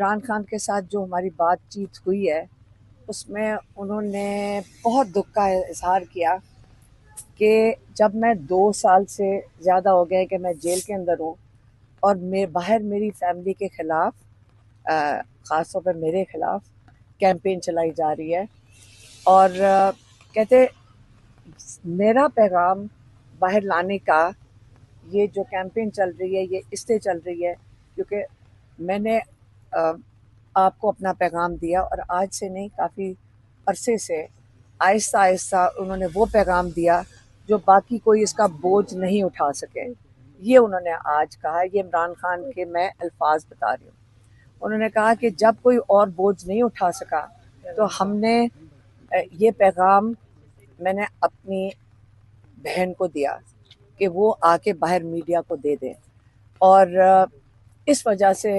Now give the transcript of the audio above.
عمران خان کے ساتھ جو ہماری بات چیت ہوئی ہے اس میں انہوں نے بہت دکھ کا اظہار کیا کہ جب میں 2 سال سے زیادہ ہو گئے کہ میں جیل کے اندر ہوں اور باہر میری فیملی کے خلاف خاص طور پر میرے خلاف کیمپین چلائی جا رہی ہے، اور کہتے میرا پیغام باہر لانے کا یہ جو کیمپین چل رہی ہے یہ اس لیے چل رہی ہے کیونکہ میں نے آپ کو اپنا پیغام دیا، اور آج سے نہیں کافی عرصے سے آہستہ آہستہ انہوں نے وہ پیغام دیا جو باقی کوئی اس کا بوجھ نہیں اٹھا سکے۔ یہ انہوں نے آج کہا، یہ عمران خان کے میں الفاظ بتا رہی ہوں۔ انہوں نے کہا کہ جب کوئی اور بوجھ نہیں اٹھا سکا تو ہم نے یہ پیغام میں نے اپنی بہن کو دیا کہ وہ آ کے باہر میڈیا کو دے دیں، اور اس وجہ سے